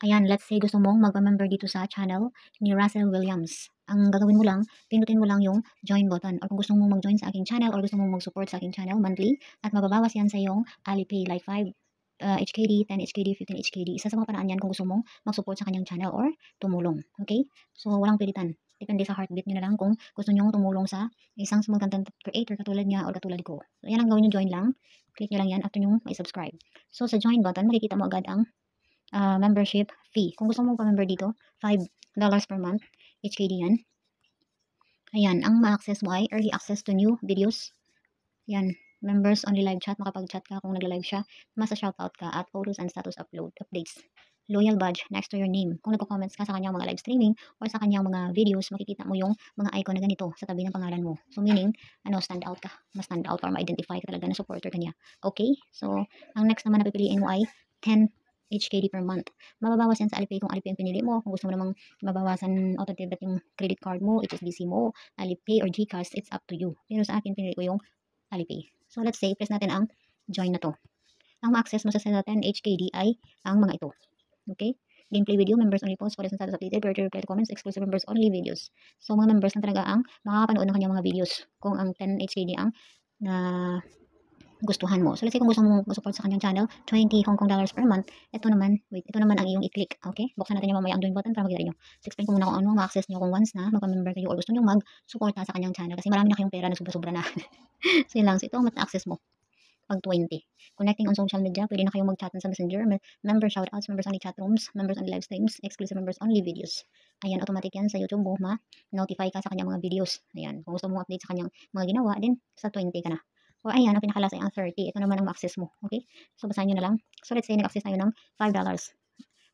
Ayan, let's say gusto mong magpa-member dito sa channel ni Russell Williams. Ang gagawin mo lang, pindutin mo lang yung join button. Or kung gusto mong mag-join sa aking channel or gusto mong mag-support sa aking channel monthly, at mababawas yan sa iyong Alipay like 5 HKD, 10 HKD, 15 HKD. Isa sa mga paraan yan kung gusto mong mag-support sa kanyang channel or tumulong. Okay? So, walang pilitan. Depende sa heartbeat nyo na lang kung gusto nyo tumulong sa isang small content creator katulad niya or katulad ko. So, yan ang gawin nyo, join lang. Click nyo lang yan after nyo i-subscribe. So, sa join button, makikita mo agad ang membership fee. Kung gusto mo pa-member dito, $5 per month, HKD yan. Ayan, ang ma-access mo ay early access to new videos. Yan, members only live chat, makapag-chat ka kung nag-live siya, masa-shoutout ka at photos and status updates. Loyal badge next to your name. Kung nagko-comments ka sa kanyang mga live streaming or sa kanyang mga videos, makikita mo yung mga icon na ganito sa tabi ng pangalan mo. So meaning, stand out ka. Mas stand out or ma-identify ka talaga na supporter ka niya. Okay? So, ang next naman na pipiliin mo ay 10 HKD per month. Mababawas yan sa Alipay kung Alipay ang pinili mo. Kung gusto mo namang mabawasan auto-debit yung credit card mo, HSBC mo, Alipay or GCash, it's up to you. Pero sa akin, pinili ko yung Alipay. So let's say, press natin ang join na to. Ang ma-access mo sa 10 HKD ay ang mga ito. Okay? Gameplay video, members only posts, for status updated, virtual reply to comments, exclusive members only videos. So mga members lang talaga ang makakapanood ng kanyang mga videos kung ang 10 HKD ang na gustuhan mo. So let's say kung gusto mo support sa kanyang channel, 20 Hong Kong dollars per month, ito naman ang iyong i-click. Okay? Buksan natin yung mamaya ang join button para makita nyo. Explain ko muna kung ano ma-access nyo kung once na magpa-member kayo or gusto nyo mag-suporta sa kanyang channel kasi marami na kayong pera na sobra-sobra na. So yun lang. So ito ang ma-access mo pag 20. Connecting on social media, pwede na kayong mag-chat sa Messenger, member shoutouts, members only chat rooms, members only live streams, exclusive members only videos. Ayan, automatic yan sa YouTube mo, ma-notify ka sa kanyang mga videos. Ayan, kung gusto mong update sa kanyang mga ginawa, din sa 20 ka na. O ayan, ang pinakalas ay ang 30. Ito naman ang ma-access mo. Okay? So, basahin nyo na lang. So, let's say nag-access tayo ng $5.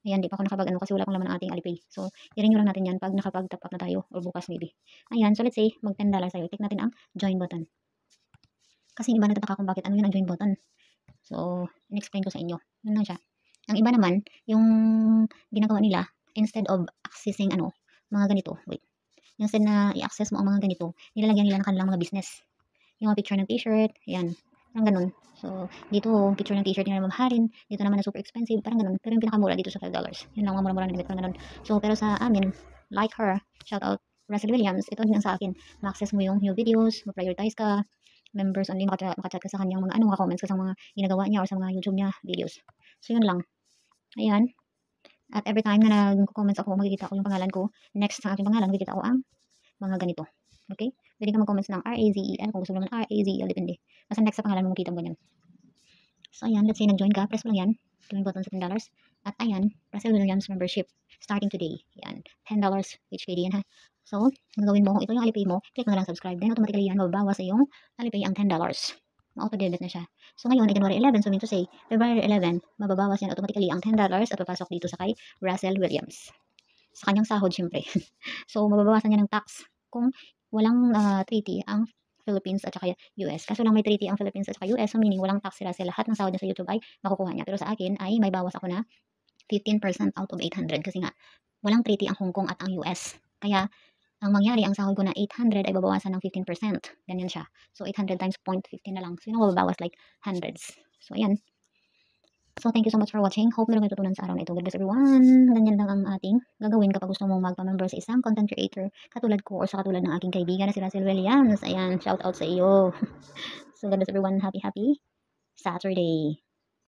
Ayan, di pa ako nakapag-ano kasi wala akong laman ng ating Alipay. So, i-renew lang natin yan pag nakapag-top up na tayo or bukas maybe. Ayan, so let's say mag $10 tayo. Click natin ang join button. Kasi yung iba nagtataka kung bakit ano yun ang join button. So, in-explain ko sa inyo. Yun lang siya. Ang iba naman, yung ginagawa nila, instead of accessing mga ganito, instead na i-access mo ang mga ganito, nilalagyan nila ng kanilang mga business. Yung mga picture ng t-shirt, yan. Parang ganun. So, dito, picture ng t-shirt nila mamahalin. Dito naman na super expensive. Parang ganun. Pero yung pinakamura dito sa $5. Yun lang, mga mura-mura na limit. Parang ganun. So, pero sa amin, like her, shout out, Russell Williams, ito din ang sa akin. Ma-access mo yung new videos, ma-prioritize ka, members only, makachat ka sa kanyang mga maka-comments ka sa mga ginagawa niya or sa mga YouTube niya videos. So, yun lang. Ayan. At every time na nag-comments ako, makikita ko yung pangalan ko. Next sa aking pangalan, makikita ko ang mga ganito. Okay? Pwede ka mag-comments ng R-A-Z-E-L. Kung gusto mo naman R-A-Z-E-L, depende. Basta next sa pangalan mo, makita mo ganyan. So, ayan. Let's say nag-join ka. Press mo lang yan. Join button sa $10. At ayan, Russell Williams membership. Starting today. Yan. $10 HKD yan ha. So, ang gawin mo, kung ito yung Alipay mo, click mo na lang subscribe. Then, automatically yan, mababawas sa yung Alipay ang $10. Auto-debit na siya. So, ngayon, ay January 11. So, mean to say, February 11, mababawas yan automatically ang $10 at papasok dito sa kay Russell Williams. Sa kanyang sahod, syempre. So, mababawasan niya ng tax kung walang treaty ang Philippines at saka US. Kaso lang may treaty ang Philippines at saka US, so meaning walang tax sila. Lahat ng sahod niya sa YouTube ay makukuha niya. Pero sa akin ay may bawas ako na 15% out of 800 kasi nga walang treaty ang Hong Kong at ang US. Kaya ang mangyari, ang sahod ko na 800 ay babawasan ng 15%. Ganyan siya. So 800 times 0.15 na lang. So yun ang mababawas like hundreds. So ayan. So, thank you so much for watching. Hope meron kayo tutunan sa araw na ito. God bless everyone. Ganyan lang ang ating gagawin kapag gusto mong magpa-member sa isang content creator katulad ko or sa katulad ng aking kaibigan na si Russell Williams. Ayan, shout out sa iyo. So, God bless everyone. Happy Saturday.